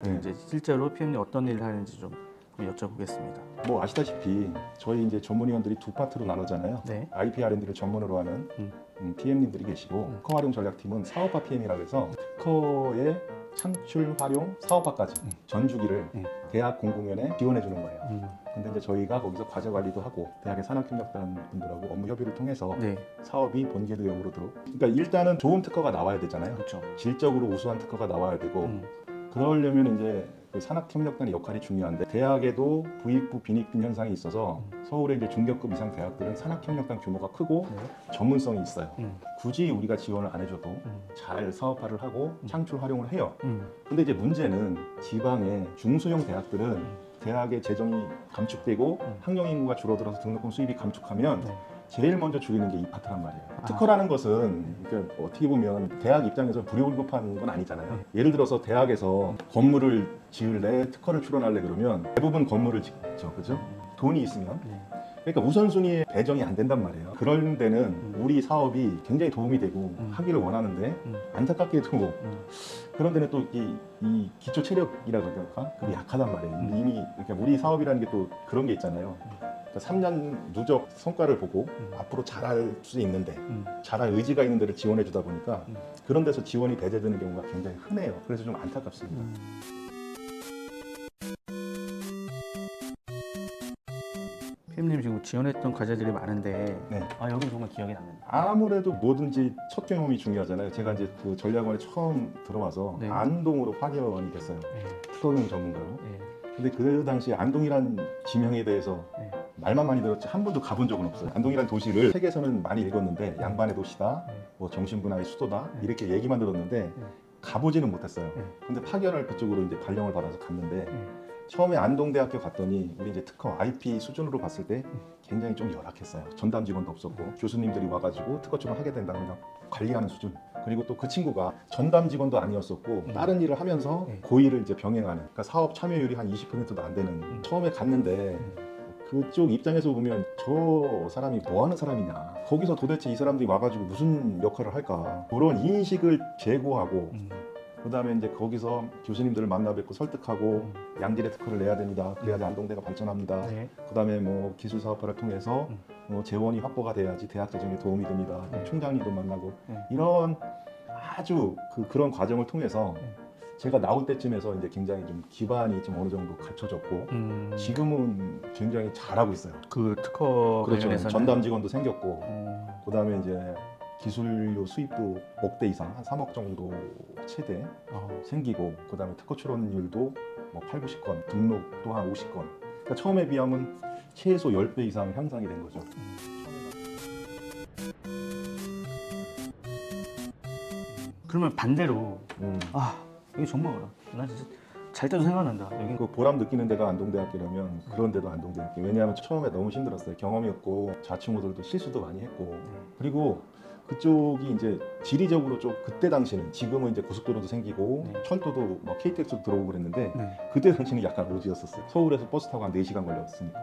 이제 실제로 PM님 어떤 일을 하는지 좀 여쭤보겠습니다. 뭐 아시다시피 저희 이제 전문위원들이 두 파트로 나누잖아요. 네. IP R&D를 전문으로 하는 PM님들이 계시고 특허 활용 전략팀은 사업화 PM이라고 해서 특허의 창출, 활용, 사업화까지 전 주기를 대학 공공연에 지원해 주는 거예요. 근데 이제 저희가 거기서 과제 관리도 하고 대학의 산학협력단 분들하고 업무 협의를 통해서 네. 사업이 본궤도 역으로도 그러니까 일단은 좋은 특허가 나와야 되잖아요. 그렇죠. 질적으로 우수한 특허가 나와야 되고 그러려면 이제 그 산학협력단의 역할이 중요한데 대학에도 부익부 빈익빈 현상이 있어서 서울의 이제 중견급 이상 대학들은 산학협력단 규모가 크고 전문성이 있어요. 굳이 우리가 지원을 안 해줘도 잘 사업화를 하고 창출 활용을 해요. 근데 이제 문제는 지방의 중소형 대학들은 대학의 재정이 감축되고 학령 인구가 줄어들어서 등록금 수입이 감축하면 제일 먼저 줄이는 게 이 파트란 말이에요. 특허라는 것은 그러니까 어떻게 보면 대학 입장에서 불효불급한 건 아니잖아요. 예를 들어서 대학에서 건물을 지을래, 특허를 출원할래 그러면 대부분 건물을 짓죠, 그죠? 돈이 있으면. 그러니까 우선순위에 배정이 안 된단 말이에요. 그런 데는 우리 사업이 굉장히 도움이 되고 하기를 원하는데 안타깝게도 그런 데는 또 이 기초 체력이라고 할까? 그게 약하단 말이에요. 이미 그러니까 우리 사업이라는 게 또 그런 게 있잖아요. 3년 누적 성과를 보고 앞으로 잘할 수 있는데 잘할 의지가 있는 데를 지원해 주다 보니까 그런 데서 지원이 배제되는 경우가 굉장히 흔해요. 그래서 좀 안타깝습니다. PM님 지금 지원했던 과제들이 많은데 네. 여기 정말 기억에 남는다. 아무래도 뭐든지 첫 경험이 중요하잖아요. 제가 이제 그 전략원에 처음 들어와서 네. 안동으로 파견이 됐어요. 네. 특허경 전문가로. 네. 근데 그 당시에 안동이란 지명에 대해서 네. 말만 많이 들었지 한 번도 가본 적은 없어요. 안동이란 도시를 책에서는 많이 읽었는데 양반의 도시다, 뭐 정신문화의 수도다 이렇게 얘기만 들었는데 가보지는 못했어요. 근데 파견을 그쪽으로 이제 발령을 받아서 갔는데 처음에 안동대학교 갔더니 우리 이제 특허 IP 수준으로 봤을 때 굉장히 좀 열악했어요. 전담 직원도 없었고 교수님들이 와가지고 특허처럼 하게 된다고 그냥 관리하는 수준. 그리고 또 그 친구가 전담 직원도 아니었었고 다른 일을 하면서 고의를 이제 병행하는. 그러니까 사업 참여율이 한 20%도 안 되는. 처음에 갔는데 그쪽 입장에서 보면 저 사람이 뭐 하는 사람이냐, 거기서 도대체 이 사람들이 와가지고 무슨 역할을 할까, 그런 인식을 제고하고 그 다음에 이제 거기서 교수님들을 만나 뵙고 설득하고 양질의 특허를 내야 됩니다. 그래야지 안동대가 발전합니다. 그 다음에 뭐 기술 사업화를 통해서 재원이 확보가 돼야지 대학 재정에 도움이 됩니다. 총장님도 만나고 이런 아주 그런 과정을 통해서 제가 나올 때쯤에서 이제 굉장히 좀 기반이 좀 어느 정도 갖춰졌고 지금은 굉장히 잘하고 있어요. 그 특허 그렇죠. 관련해서는 전담 직원도 생겼고 그 다음에 이제 기술료 수입도 억대 이상 한 3억 정도 최대 생기고 그 다음에 특허 출원율도 뭐 8, 90건 등록도 한 50건. 그러니까 처음에 비하면 최소 10배 이상 향상이 된 거죠. 그러면 반대로 이게 정말 나 진짜 잘 때도 생각난다. 여기 그 보람 느끼는 데가 안동대학교라면 그런 데도 안동대학교. 왜냐하면 처음에 너무 힘들었어요. 경험이 없고 자취모들도 실수도 많이 했고 그리고 그쪽이 이제 지리적으로 좀 그때 당시는 지금은 이제 고속도로도 생기고 철도도 뭐 KTX도 들어오고 그랬는데 그때 당시는 약간 오지였었어요. 서울에서 버스 타고 한 4시간 걸렸으니까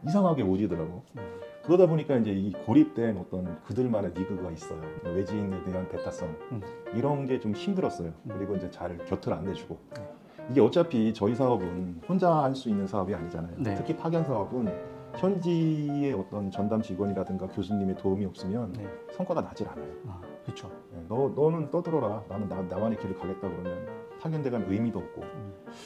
이상하게 오지더라고. 그러다 보니까 이제 이 고립된 어떤 그들만의 리그가 있어요. 외지인에 대한 배타성 이런 게 좀 힘들었어요. 그리고 이제 잘 곁을 안 내주고 이게 어차피 저희 사업은 혼자 할 수 있는 사업이 아니잖아요. 특히 파견 사업은 현지의 어떤 전담 직원이라든가 교수님의 도움이 없으면 성과가 나질 않아요. 그렇죠. 너는 떠들어라. 나는 나만의 길을 가겠다 그러면 파견대간 의미도 없고.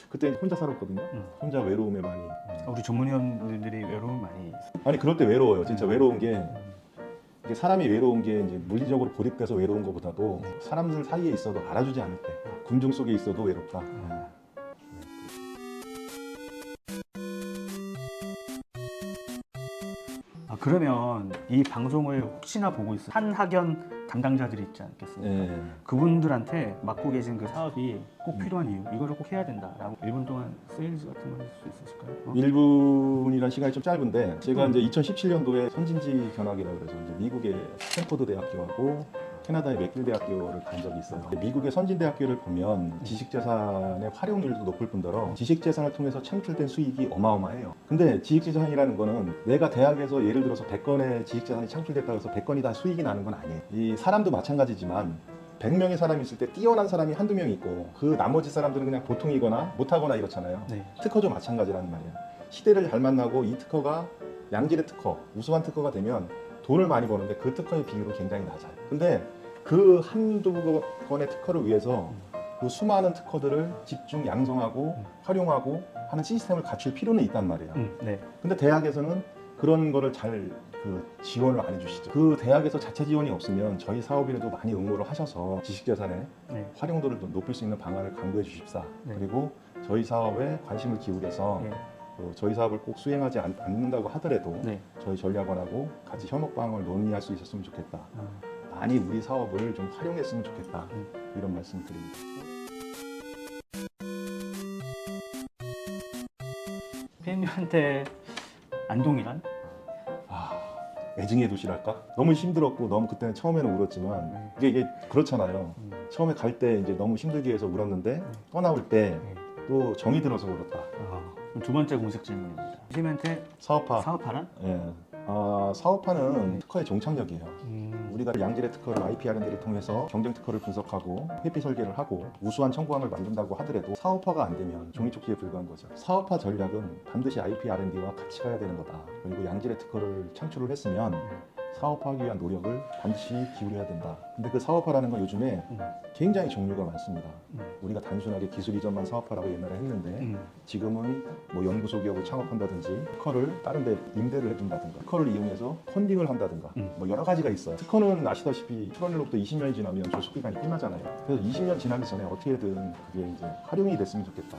그때 혼자 살았거든요. 혼자 외로움에 많이. 우리 전문위원들이 외로움 많이. 아니 그럴 때 외로워요. 진짜 외로운 게 이게 사람이 외로운 게 이제 물리적으로 고립돼서 외로운 것보다도 사람들 사이에 있어도 알아주지 않을 때, 군중 속에 있어도 외롭다. 그러면 이 방송을 혹시나 보고 있어 한 학연 담당자들이 있지 않겠습니까? 그분들한테 맡고 계신 그 사업이 꼭 필요한 이유, 이거를 꼭 해야 된다라고 1분 동안 세일즈 같은 걸 할 수 있으실까요? 1분이란 시간이 좀 짧은데 제가 이제 2017년도에 선진지 견학이라고 해서 이제 미국의 스탠포드 대학교하고 캐나다의 맥길 대학교를 간 적이 있어요. 미국의 선진대학교를 보면 지식재산의 활용률도 높을 뿐더러 지식재산을 통해서 창출된 수익이 어마어마해요. 근데 지식재산이라는 거는 내가 대학에서 예를 들어서 100건의 지식재산이 창출됐다고 해서 100건이 다 수익이 나는 건 아니에요. 이 사람도 마찬가지지만 100명의 사람이 있을 때 뛰어난 사람이 한두 명 있고 그 나머지 사람들은 그냥 보통이거나 못하거나 이렇잖아요. 네. 특허도 마찬가지라는 말이야. 시대를 잘 만나고 이 특허가 양질의 특허, 우수한 특허가 되면 돈을 많이 버는데 그 특허의 비율은 굉장히 낮아요. 근데 그 한두 건의 특허를 위해서 그 수많은 특허들을 집중 양성하고 활용하고 하는 시스템을 갖출 필요는 있단 말이에요. 네. 근데 대학에서는 그런 거를 잘 지원을 안 해주시죠. 그 대학에서 자체 지원이 없으면 저희 사업인에도 많이 응모를 하셔서 지식재산의 네. 활용도를 높일 수 있는 방안을 강구해 주십사. 네. 그리고 저희 사업에 관심을 기울여서 네. 저희 사업을 꼭 수행하지 않는다고 하더라도 네. 저희 전략원하고 같이 협업방을 논의할 수 있었으면 좋겠다. 많이 우리 사업을 좀 활용했으면 좋겠다. 이런 말씀 드립니다. PM님한테 안동이란? 애증의 도시랄까? 너무 힘들었고 너무 그때는 처음에는 울었지만 이게 그렇잖아요. 처음에 갈 때 이제 너무 힘들게 해서 울었는데 떠나올 때 또 정이 들어서 울었다. 그럼 두 번째 공식 질문입니다. PM한테 사업화. 사업하란? 예. 사업화는 특허의 종착역이에요. 우리가 양질의 특허를 IP R&D를 통해서 경쟁 특허를 분석하고 회피 설계를 하고 우수한 청구항을 만든다고 하더라도 사업화가 안 되면 종이 쪽지에 불과한 거죠. 사업화 전략은 반드시 IP R&D와 같이 가야 되는 거다. 그리고 양질의 특허를 창출을 했으면 사업화하기 위한 노력을 반드시 기울여야 된다. 근데 그 사업화라는 건 요즘에 굉장히 종류가 많습니다. 우리가 단순하게 기술 이전만 사업화라고 옛날에 했는데 지금은 뭐 연구소 기업을 창업한다든지 특허를 다른 데 임대를 해준다든가 특허를 이용해서 펀딩을 한다든가 뭐 여러 가지가 있어요. 특허는 아시다시피 출원료로부터 20년이 지나면 조속기간이 끝나잖아요. 그래서 20년 지나기 전에 어떻게든 그게 이제 활용이 됐으면 좋겠다.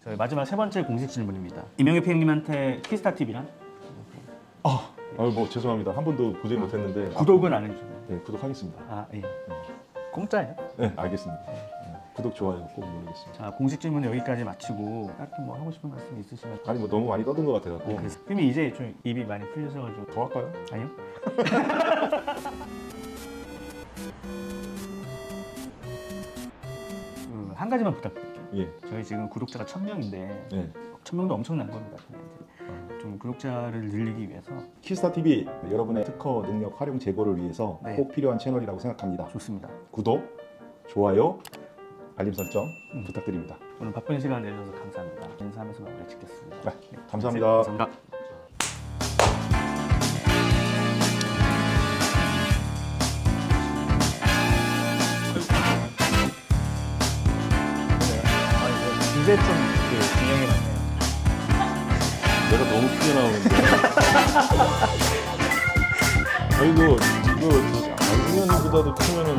저희 마지막 세 번째 공식 질문입니다. 이명희 PM님한테 키스타 TV란? 뭐 죄송합니다. 한 번도 보지 못했는데 구독은 안 해주나요? 네, 구독하겠습니다. 아, 예. 공짜예요? 네, 알겠습니다. 구독, 좋아요 꼭 누르겠습니다. 자, 공식 질문 여기까지 마치고 딱히 뭐 하고 싶은 말씀 있으시면 아니 뭐 너무 많이 떠든 것 같아갖고 PM이 이제 좀 입이 많이 풀리셔가지고 더 할까요? 아니요? 한 가지만 부탁드릴게요. 예. 저희 지금 구독자가 1000명인데 네. 1000명도 엄청난 겁니다. 좀 구독자를 늘리기 위해서 키스타 TV 여러분의 특허 능력 활용 제고를 위해서 네. 꼭 필요한 채널이라고 생각합니다. 좋습니다. 구독, 좋아요, 알림 설정 부탁드립니다. 오늘 바쁜 시간 내주셔서 감사합니다. 인사하면서 마무리 짓겠습니다. 네, 감사합니다. 감사합니다. 이제 좀 균형이 맞네요. 내가 너무 크게 나오는데. 아이고 이거 안승현보다도 크면은